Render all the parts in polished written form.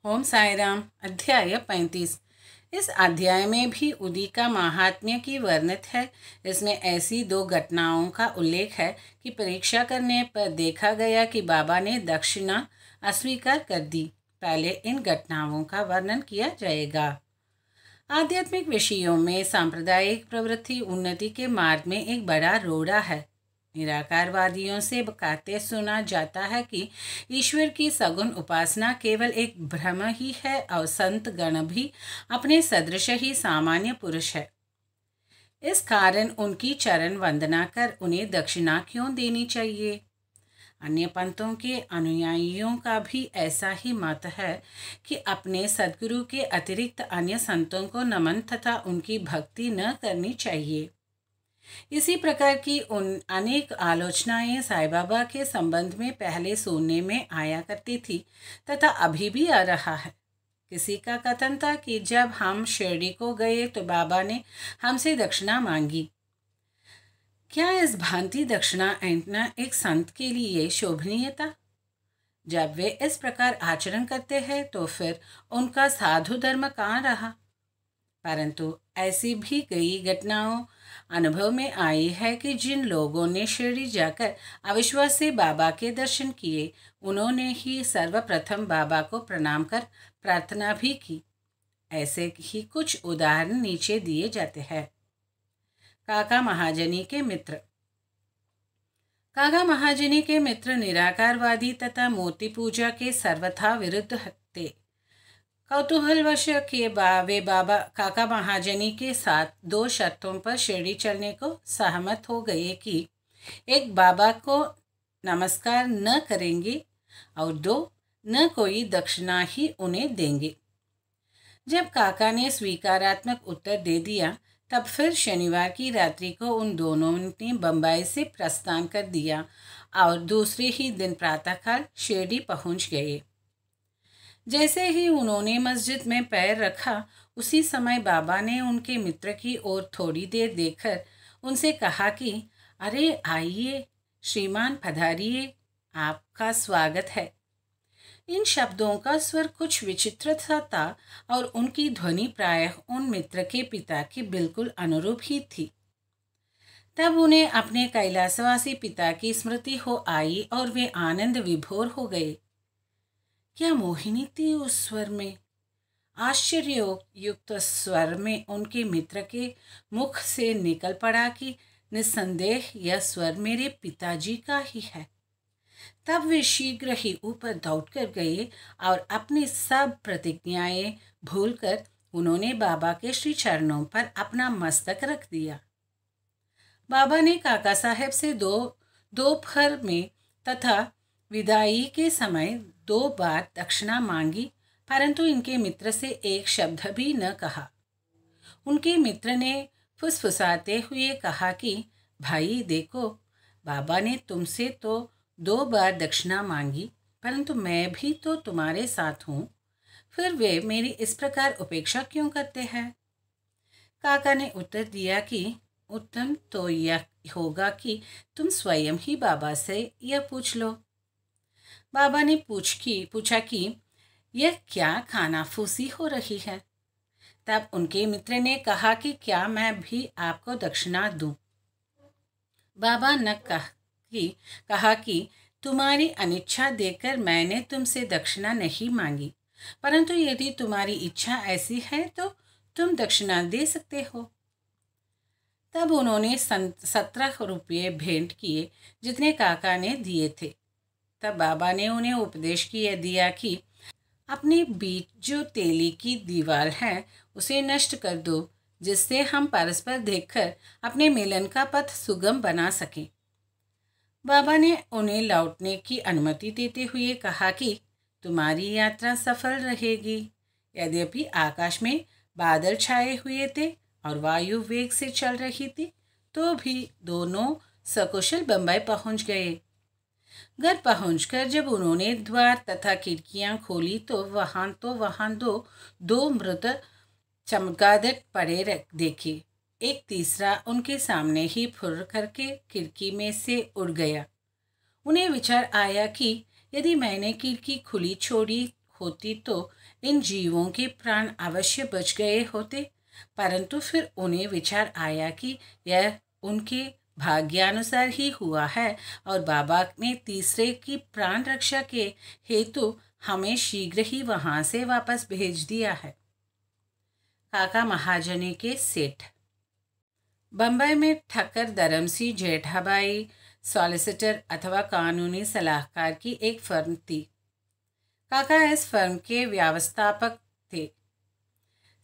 ओम साई राम। अध्याय 35। इस अध्याय में भी उदी का महात्म्य की वर्णित है। इसमें ऐसी दो घटनाओं का उल्लेख है कि परीक्षा करने पर देखा गया कि बाबा ने दक्षिणा अस्वीकार कर दी। पहले इन घटनाओं का वर्णन किया जाएगा। आध्यात्मिक विषयों में सांप्रदायिक प्रवृत्ति उन्नति के मार्ग में एक बड़ा रोड़ा है। निराकारवादियों से कहते सुना जाता है कि ईश्वर की सगुण उपासना केवल एक भ्रम ही है और संत गण भी अपने सदृश ही सामान्य पुरुष है। इस कारण उनकी चरण वंदना कर उन्हें दक्षिणा क्यों देनी चाहिए। अन्य पंथों के अनुयायियों का भी ऐसा ही मत है कि अपने सद्गुरु के अतिरिक्त अन्य संतों को नमन तथा उनकी भक्ति न करनी चाहिए। इसी प्रकार की उन अनेक आलोचनाएं साईं बाबा के संबंध में पहले सुनने में आया करती थी तथा अभी भी आ रहा है। किसी का कथन था कि जब हम शिरडी को गए तो बाबा ने हमसे दक्षिणा मांगी। क्या इस भांति दक्षिणा ऐंठना एक संत के लिए शोभनीय था? जब वे इस प्रकार आचरण करते हैं तो फिर उनका साधु धर्म कहाँ रहा? परंतु ऐसी भी कई घटनाओं अनुभव में आई है कि जिन लोगों ने शिरडी जाकर अविश्वास से बाबा के दर्शन किए, उन्होंने ही सर्वप्रथम बाबा को प्रणाम कर प्रार्थना भी की। ऐसे ही कुछ उदाहरण नीचे दिए जाते हैं। काका महाजनी के मित्र। काका महाजनी के मित्र निराकारवादी तथा मूर्ति पूजा के सर्वथा विरुद्ध थे। कौतूहलवश के वे बाबा काका महाजनी के साथ दो शर्तों पर शिरडी चलने को सहमत हो गए कि एक, बाबा को नमस्कार न करेंगे और दो, न कोई दक्षिणा ही उन्हें देंगे। जब काका ने स्वीकारात्मक उत्तर दे दिया तब फिर शनिवार की रात्रि को उन दोनों ने बम्बई से प्रस्थान कर दिया और दूसरे ही दिन प्रातःकाल शिरडी पहुंच गए। जैसे ही उन्होंने मस्जिद में पैर रखा उसी समय बाबा ने उनके मित्र की ओर थोड़ी देर देखकर उनसे कहा कि अरे आइए श्रीमान, पधारिए, आपका स्वागत है। इन शब्दों का स्वर कुछ विचित्र सा था और उनकी ध्वनि प्रायः उन मित्र के पिता के बिल्कुल अनुरूप ही थी। तब उन्हें अपने कैलाशवासी पिता की स्मृति हो आई और वे आनंद विभोर हो गए। क्या मोहिनी थी उस स्वर में। आश्चर्ययुक्त स्वर में उनके मित्र के मुख से निकल पड़ा कि निस्संदेह यह स्वर मेरे पिताजी का ही है। तब वे शीघ्र ही ऊपर दौड़ कर गए और अपनी सब प्रतिज्ञाएं भूलकर उन्होंने बाबा के श्री चरणों पर अपना मस्तक रख दिया। बाबा ने काका साहब से दोपहर में तथा विदाई के समय 2 बार दक्षिणा मांगी, परंतु इनके मित्र से एक शब्द भी न कहा। उनके मित्र ने फुसफुसाते हुए कहा कि भाई देखो, बाबा ने तुमसे तो 2 बार दक्षिणा मांगी, परंतु मैं भी तो तुम्हारे साथ हूँ, फिर वे मेरी इस प्रकार उपेक्षा क्यों करते हैं? काका ने उत्तर दिया कि उत्तम तो यह होगा कि तुम स्वयं ही बाबा से यह पूछ लो। बाबा ने पूछा कि यह क्या खानाफूसी हो रही है? तब उनके मित्र ने कहा कि क्या मैं भी आपको दक्षिणा दूं? बाबा ने कहा कि तुम्हारी अनिच्छा देखकर मैंने तुमसे दक्षिणा नहीं मांगी, परंतु यदि तुम्हारी इच्छा ऐसी है तो तुम दक्षिणा दे सकते हो। तब उन्होंने 17 रुपये भेंट किए जितने काका ने दिए थे। तब बाबा ने उन्हें उपदेश दिया कि अपने बीच जो तेली की दीवार है उसे नष्ट कर दो, जिससे हम परस्पर देखकर अपने मिलन का पथ सुगम बना सकें। बाबा ने उन्हें लौटने की अनुमति देते हुए कहा कि तुम्हारी यात्रा सफल रहेगी। यद्यपि आकाश में बादल छाए हुए थे और वायु वेग से चल रही थी, तो भी दोनों सकुशल बम्बई पहुंच गए। घर पहुंचकर जब उन्होंने द्वार तथा खिड़कियां खोली तो वहां दो मृत चमगादड़ पड़े देखे। एक तीसरा उनके सामने ही फुर करके खिड़की में से उड़ गया। उन्हें विचार आया कि यदि मैंने खिड़की खुली छोड़ी होती तो इन जीवों के प्राण अवश्य बच गए होते, परंतु फिर उन्हें विचार आया कि यह उनके भाग्यानुसार ही हुआ है और बाबा ने तीसरे की प्राण रक्षा के हेतु हमें शीघ्र ही वहां से वापस भेज दिया है। काका महाजनी के सेठ। बंबई में ठक्कर धरमसिंह जेठाबाई सॉलिसिटर अथवा कानूनी सलाहकार की एक फर्म थी। काका इस फर्म के व्यवस्थापक थे।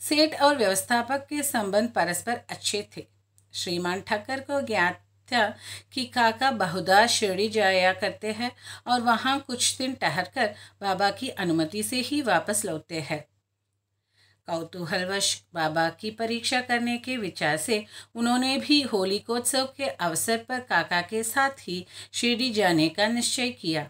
सेठ और व्यवस्थापक के संबंध परस्पर अच्छे थे। श्रीमान ठक्कर को ज्ञात था कि काका बहुधा शिरडी जाया करते हैं और वहाँ कुछ दिन ठहरकर बाबा की अनुमति से ही वापस लौटते हैं। कौतूहलवश बाबा की परीक्षा करने के विचार से उन्होंने भी होलिकोत्सव के अवसर पर काका के साथ ही शिरडी जाने का निश्चय किया।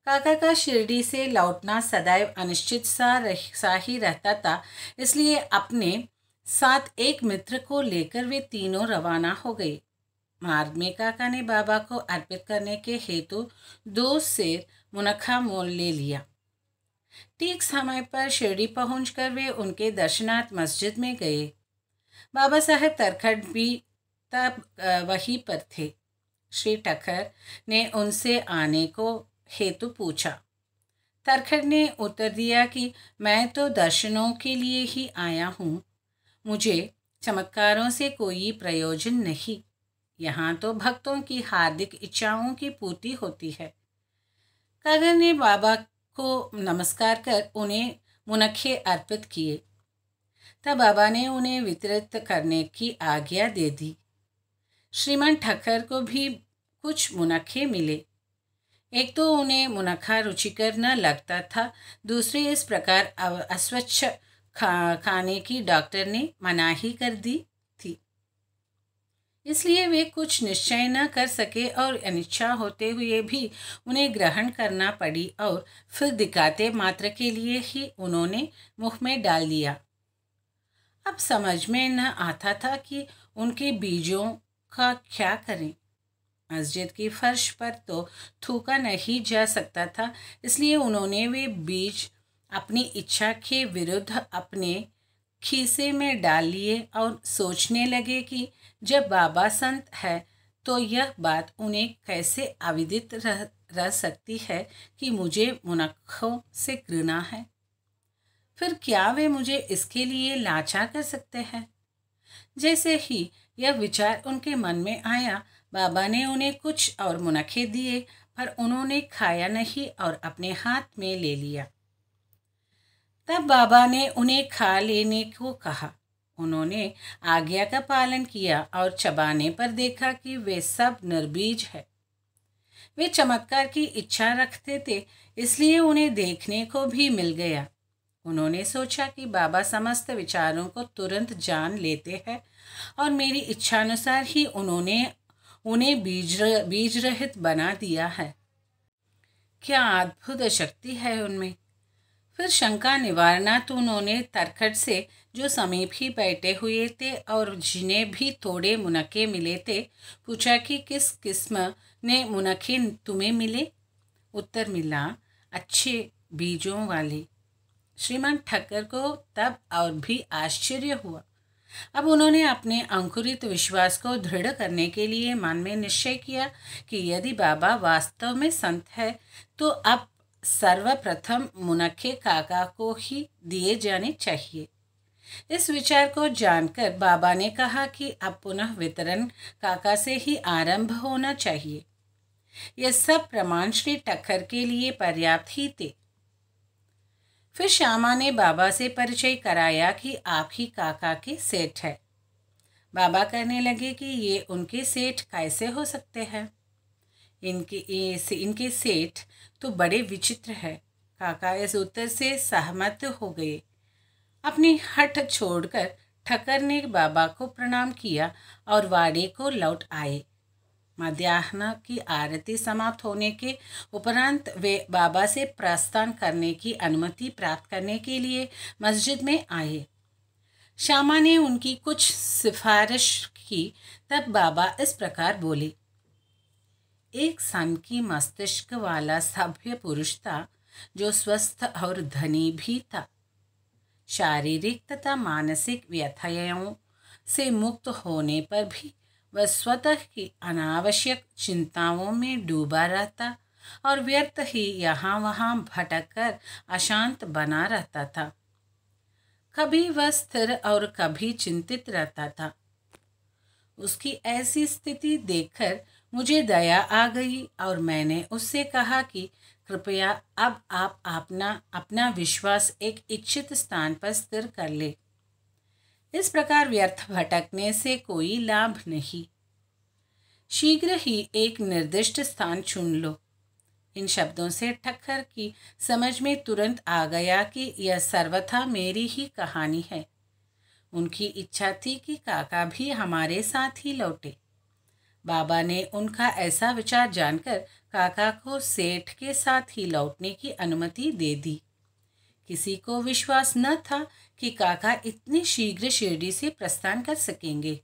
काका का शिरडी से लौटना सदैव अनिश्चित सा ही रहता था, इसलिए अपने साथ एक मित्र को लेकर वे तीनों रवाना हो गए। मार्ग में काका ने बाबा को अर्पित करने के हेतु 2 सेर मुनक्खा मोल ले लिया। ठीक समय पर शिरडी पहुंचकर वे उनके दर्शनार्थ मस्जिद में गए। बाबा साहब तरखड़ भी तब वहीं पर थे। श्री ठक्कर ने उनसे आने को हेतु पूछा। तरखड़ ने उत्तर दिया कि मैं तो दर्शनों के लिए ही आया हूँ, मुझे चमत्कारों से कोई प्रयोजन नहीं। यहाँ तो भक्तों की हार्दिक इच्छाओं की पूर्ति होती है। काका ने बाबा को नमस्कार कर उन्हें मुनक्खे अर्पित किए। तब बाबा ने उन्हें वितरित करने की आज्ञा दे दी। श्रीमान ठक्कर को भी कुछ मुनक्खे मिले। एक तो उन्हें मुनक्खा रुचिकर न लगता था, दूसरे इस प्रकार अस्वच्छ खाने की डॉक्टर ने मनाही कर दी थी, इसलिए वे कुछ निश्चय न कर सके और अनिच्छा होते हुए भी उन्हें ग्रहण करना पड़ी और फिर दिखाते मात्र के लिए ही उन्होंने मुख में डाल दिया। अब समझ में न आता था कि उनके बीजों का क्या करें। मस्जिद की फर्श पर तो थूका नहीं जा सकता था, इसलिए उन्होंने वे बीज अपनी इच्छा के विरुद्ध अपने खीसे में डाल लिए और सोचने लगे कि जब बाबा संत है तो यह बात उन्हें कैसे अविदित रह सकती है कि मुझे मुनक्खों से घृणा है। फिर क्या वे मुझे इसके लिए लाचार कर सकते हैं? जैसे ही यह विचार उनके मन में आया, बाबा ने उन्हें कुछ और मुनक्खे दिए, पर उन्होंने खाया नहीं और अपने हाथ में ले लिया। तब बाबा ने उन्हें खा लेने को कहा। उन्होंने आज्ञा का पालन किया और चबाने पर देखा कि वे सब निर्बीज है। वे चमत्कार की इच्छा रखते थे, इसलिए उन्हें देखने को भी मिल गया। उन्होंने सोचा कि बाबा समस्त विचारों को तुरंत जान लेते हैं और मेरी इच्छानुसार ही उन्होंने उन्हें बीज रहित बना दिया है। क्या अद्भुत शक्ति है उनमें। फिर शंका निवारणार्थ उन्होंने तरखड़ से, जो समीप ही बैठे हुए थे और जिन्हें भी थोड़े मुनक्खे मिले थे, पूछा कि किस किस्म ने मुनक्खे तुम्हें मिले। उत्तर मिला, अच्छे बीजों वाले। श्रीमान ठक्कर को तब और भी आश्चर्य हुआ। अब उन्होंने अपने अंकुरित विश्वास को दृढ़ करने के लिए मन में निश्चय किया कि यदि बाबा वास्तव में संत है तो अब सर्वप्रथम मुनक्खे काका को ही दिए जाने चाहिए। इस विचार को जानकर बाबा ने कहा कि अब पुनः वितरण काका से ही आरंभ होना चाहिए। यह सब प्रमाण श्री ठक्कर के लिए पर्याप्त ही थे। फिर श्यामा ने बाबा से परिचय कराया कि आप ही काका के सेठ है। बाबा कहने लगे कि ये उनके सेठ कैसे हो सकते हैं। इनके सेठ तो बड़े विचित्र है। काका इस उत्तर से सहमत हो गए। अपनी हठ छोड़कर ठक्कर ने बाबा को प्रणाम किया और वाड़े को लौट आए। मध्याह्न की आरती समाप्त होने के उपरांत वे बाबा से प्रस्थान करने की अनुमति प्राप्त करने के लिए मस्जिद में आए। श्यामा ने उनकी कुछ सिफारिश की। तब बाबा इस प्रकार बोले, एक सन की मस्तिष्क वाला सभ्य पुरुष था जो स्वस्थ और धनी भी था। शारीरिक तथा मानसिक व्यथाओं से मुक्त होने पर भी वह स्वतः की अनावश्यक चिंताओं में डूबा रहता और व्यर्थ ही यहाँ वहाँ भटक कर अशांत बना रहता था। कभी वह स्थिर और कभी चिंतित रहता था। उसकी ऐसी स्थिति देखकर मुझे दया आ गई और मैंने उससे कहा कि कृपया अब आप अपना विश्वास एक इच्छित स्थान पर स्थिर कर ले। इस प्रकार व्यर्थ भटकने से कोई लाभ नहीं। शीघ्र ही एक निर्दिष्ट स्थान चुन लो। इन शब्दों से ठक्कर की समझ में तुरंत आ गया कि यह सर्वथा मेरी ही कहानी है। उनकी इच्छा थी कि काका भी हमारे साथ ही लौटे। बाबा ने उनका ऐसा विचार जानकर काका को सेठ के साथ ही लौटने की अनुमति दे दी। किसी को विश्वास न था कि काका इतनी शीघ्र शिरडी से प्रस्थान कर सकेंगे।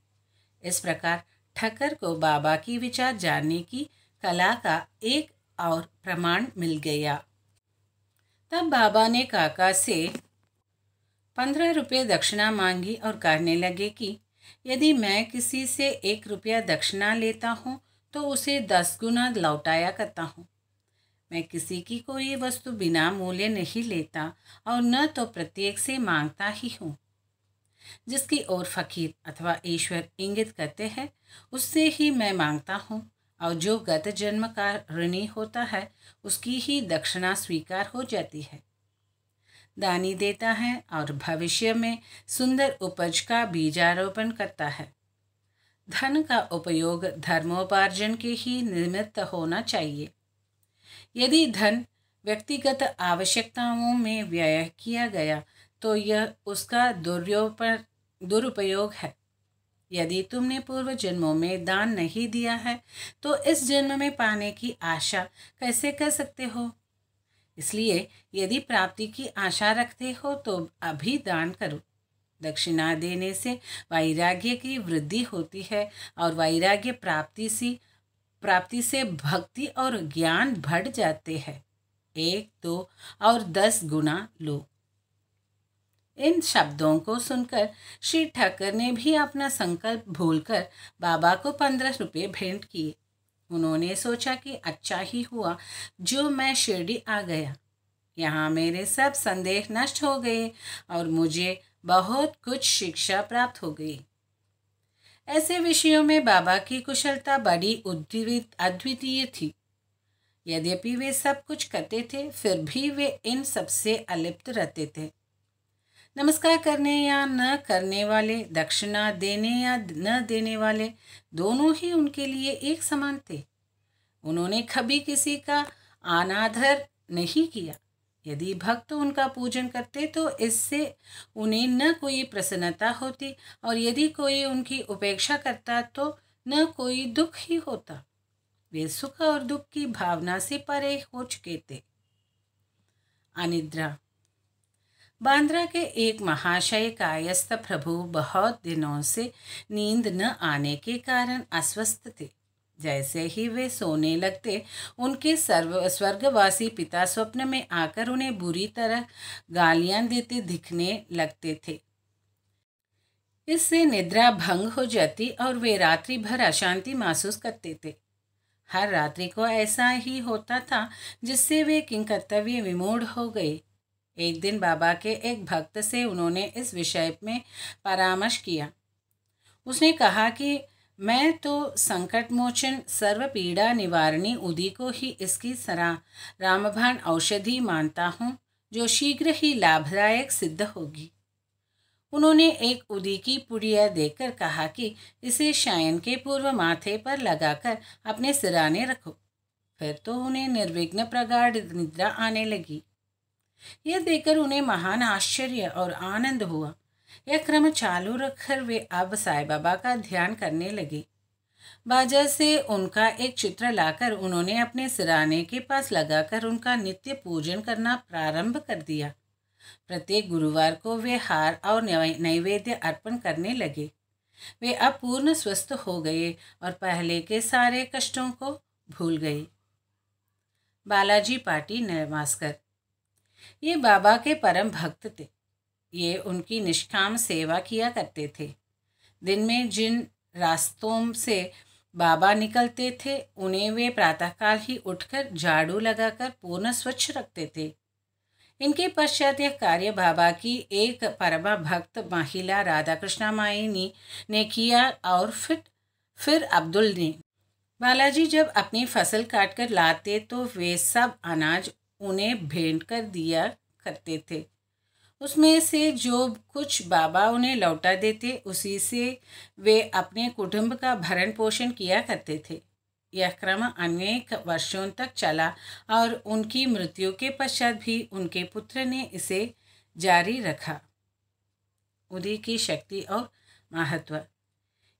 इस प्रकार ठक्कर को बाबा की विचार जानने की कला का एक और प्रमाण मिल गया। तब बाबा ने काका से 15 रुपये दक्षिणा मांगी और कहने लगे कि यदि मैं किसी से 1 रुपया दक्षिणा लेता हूँ तो उसे 10 गुना लौटाया करता हूँ। मैं किसी की कोई वस्तु बिना मूल्य नहीं लेता और न तो प्रत्येक से मांगता ही हूँ। जिसकी ओर फकीर अथवा ईश्वर इंगित करते हैं उससे ही मैं मांगता हूँ और जो गत जन्म का ऋणी होता है उसकी ही दक्षिणा स्वीकार हो जाती है। दानी देता है और भविष्य में सुंदर उपज का बीजारोपण करता है। धन का उपयोग धर्मोपार्जन के ही निमित्त होना चाहिए। यदि धन व्यक्तिगत आवश्यकताओं में व्यय किया गया तो यह उसका दुरुपयोग है। यदि तुमने पूर्व जन्मों में दान नहीं दिया है तो इस जन्म में पाने की आशा कैसे कर सकते हो। इसलिए यदि प्राप्ति की आशा रखते हो तो अभी दान करो। दक्षिणा देने से वैराग्य की वृद्धि होती है और वैराग्य प्राप्ति से भक्ति और ज्ञान बढ़ जाते हैं। 1, 2 और 10 गुना लो। इन शब्दों को सुनकर श्री ठाकर ने भी अपना संकल्प भूलकर बाबा को 15 रुपये भेंट किए। उन्होंने सोचा कि अच्छा ही हुआ जो मैं शिरडी आ गया। यहाँ मेरे सब संदेह नष्ट हो गए और मुझे बहुत कुछ शिक्षा प्राप्त हो गई। ऐसे विषयों में बाबा की कुशलता बड़ी अद्वितीय थी। यद्यपि वे सब कुछ करते थे फिर भी वे इन सबसे अलिप्त रहते थे। नमस्कार करने या न करने वाले, दक्षिणा देने या न देने वाले, दोनों ही उनके लिए एक समान थे। उन्होंने कभी किसी का अनादर नहीं किया। यदि भक्त उनका पूजन करते तो इससे उन्हें न कोई प्रसन्नता होती और यदि कोई उनकी उपेक्षा करता तो न कोई दुख ही होता। वे सुख और दुख की भावना से परे हो चुके थे। अनिद्रा। बांद्रा के एक महाशय कायस्थ प्रभु बहुत दिनों से नींद न आने के कारण अस्वस्थ थे। जैसे ही वे सोने लगते उनके स्वर्गवासी पिता स्वप्न में आकर उन्हें बुरी तरह गालियां देते दिखने लगते थे। इससे निद्रा भंग हो जाती और वे रात्रि भर अशांति महसूस करते थे। हर रात्रि को ऐसा ही होता था जिससे वे किंकर्तव्य विमूढ़ हो गए। एक दिन बाबा के एक भक्त से उन्होंने इस विषय में परामर्श किया। उसने कहा कि मैं तो संकट मोचन सर्व पीड़ा निवारणी उदी को ही इसकी रामबाण औषधि मानता हूँ जो शीघ्र ही लाभदायक सिद्ध होगी। उन्होंने एक उदी की पुड़िया देकर कहा कि इसे शयन के पूर्व माथे पर लगाकर अपने सिराने रखो। फिर तो उन्हें निर्विघ्न प्रगाढ़ निद्रा आने लगी। यह देखकर उन्हें महान आश्चर्य और आनंद हुआ। यह क्रम चालू रखकर वे अब साईं बाबा का ध्यान करने लगे। बाजार से उनका एक चित्र लाकर उन्होंने अपने सिराने के पास लगाकर उनका नित्य पूजन करना प्रारंभ कर दिया। प्रत्येक गुरुवार को वे हार और नैवेद्य अर्पण करने लगे। वे अब पूर्ण स्वस्थ हो गए और पहले के सारे कष्टों को भूल गए। बालाजी पाटी, नवास्कर। ये बाबा के परम भक्त थे। ये उनकी निष्काम सेवा किया करते थे। दिन में जिन रास्तों से बाबा निकलते थे उन्हें वे प्रातःकाल ही उठकर झाड़ू लगाकर पूर्ण स्वच्छ रखते थे। इनके पश्चात यह कार्य बाबा की एक परम भक्त महिला राधा कृष्णा माई ने किया और फिर अब्दुल ने। बालाजी जब अपनी फसल काटकर लाते तो वे सब अनाज उन्हें भेंट कर दिया करते थे। उसमें से जो कुछ बाबा उन्हें लौटा देते उसी से वे अपने कुटुंब का भरण पोषण किया करते थे। यह क्रम अनेक वर्षों तक चला और उनकी मृत्यु के पश्चात भी उनके पुत्र ने इसे जारी रखा। उदी की शक्ति और महत्व।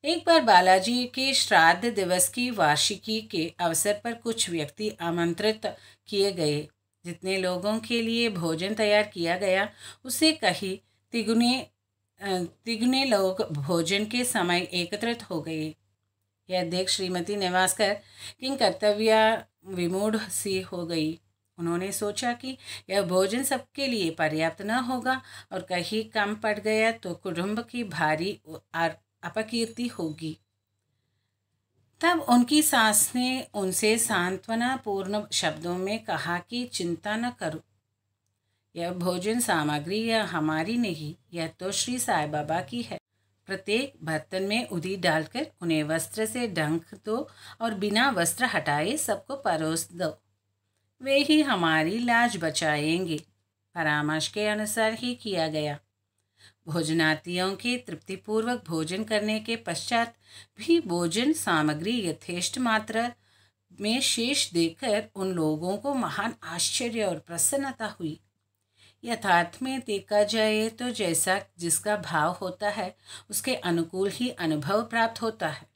एक बार बालाजी के श्राद्ध दिवस की वार्षिकी के अवसर पर कुछ व्यक्ति आमंत्रित किए गए। जितने लोगों के लिए भोजन तैयार किया गया उससे कहीं तिगुने लोग भोजन के समय एकत्रित हो गए। यह देख श्रीमती नेवास्कर किंग कर्तव्य विमूढ़ सी हो गई। उन्होंने सोचा कि यह भोजन सबके लिए पर्याप्त न होगा और कहीं कम पड़ गया तो कुटुंब की भारी अपकीर्ति होगी। तब उनकी सास ने उनसे सांत्वनापूर्ण शब्दों में कहा कि चिंता न करो, यह भोजन सामग्री यह हमारी नहीं, यह तो श्री साईं बाबा की है। प्रत्येक बर्तन में उदी डालकर उन्हें वस्त्र से ढक दो और बिना वस्त्र हटाए सबको परोस दो, वे ही हमारी लाज बचाएंगे। परामर्श के अनुसार ही किया गया। भोजनार्थियों के तृप्तिपूर्वक भोजन करने के पश्चात भी भोजन सामग्री यथेष्ट मात्रा में शेष देकर उन लोगों को महान आश्चर्य और प्रसन्नता हुई। यथार्थ में देखा जाए तो जैसा जिसका भाव होता है उसके अनुकूल ही अनुभव प्राप्त होता है।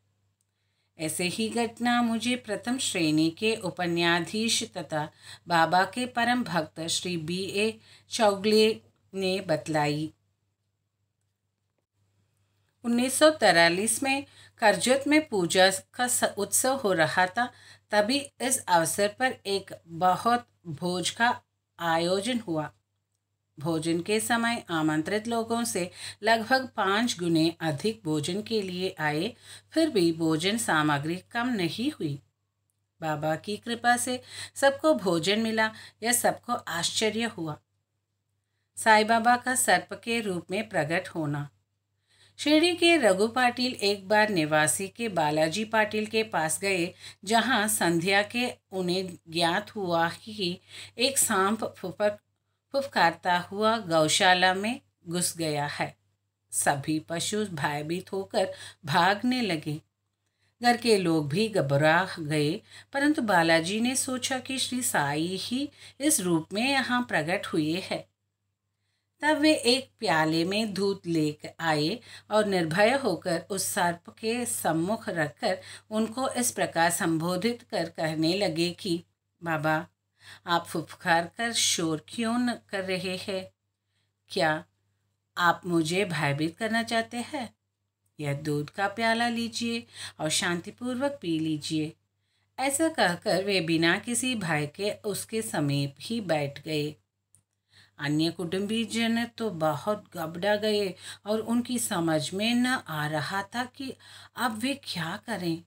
ऐसे ही घटना मुझे प्रथम श्रेणी के उपन्यायाधीश तथा बाबा के परम भक्त श्री B.A. चौगले ने बतलाई। 1943 में करजत में पूजा का उत्सव हो रहा था। तभी इस अवसर पर एक बहुत भोज का आयोजन हुआ। भोजन के समय आमंत्रित लोगों से लगभग 5 गुने अधिक भोजन के लिए आए, फिर भी भोजन सामग्री कम नहीं हुई। बाबा की कृपा से सबको भोजन मिला, यह सबको आश्चर्य हुआ। साईं बाबा का सर्प के रूप में प्रकट होना। शिरडी के रघु पाटिल एक बार निवासी के बालाजी पाटिल के पास गए, जहां संध्या के उन्हें ज्ञात हुआ कि एक सांप फुफकारता हुआ गौशाला में घुस गया है। सभी पशु भयभीत होकर भागने लगे। घर के लोग भी घबरा गए, परंतु बालाजी ने सोचा कि श्री साई ही इस रूप में यहाँ प्रकट हुए हैं। तब वे एक प्याले में दूध लेकर आए और निर्भय होकर उस सर्प के सम्मुख रखकर उनको इस प्रकार संबोधित कर कहने लगे कि बाबा, आप फुफकार कर शोर क्यों न कर रहे हैं? क्या आप मुझे भयभीत करना चाहते हैं? यह दूध का प्याला लीजिए और शांतिपूर्वक पी लीजिए। ऐसा कहकर वे बिना किसी भय के उसके समीप ही बैठ गए। अन्य कुटुंबीजन तो बहुत घबरा गए और उनकी समझ में न आ रहा था कि अब वे क्या करें।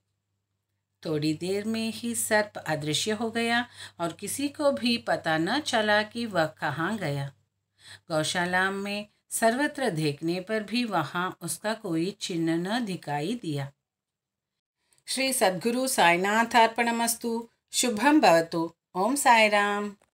थोड़ी देर में ही सर्प अदृश्य हो गया और किसी को भी पता न चला कि वह कहाँ गया। गौशाला में सर्वत्र देखने पर भी वहाँ उसका कोई चिन्ह न दिखाई दिया। श्री सद्गुरु साईनाथ अर्पणमस्तु। शुभम भवतु। ओम साई राम।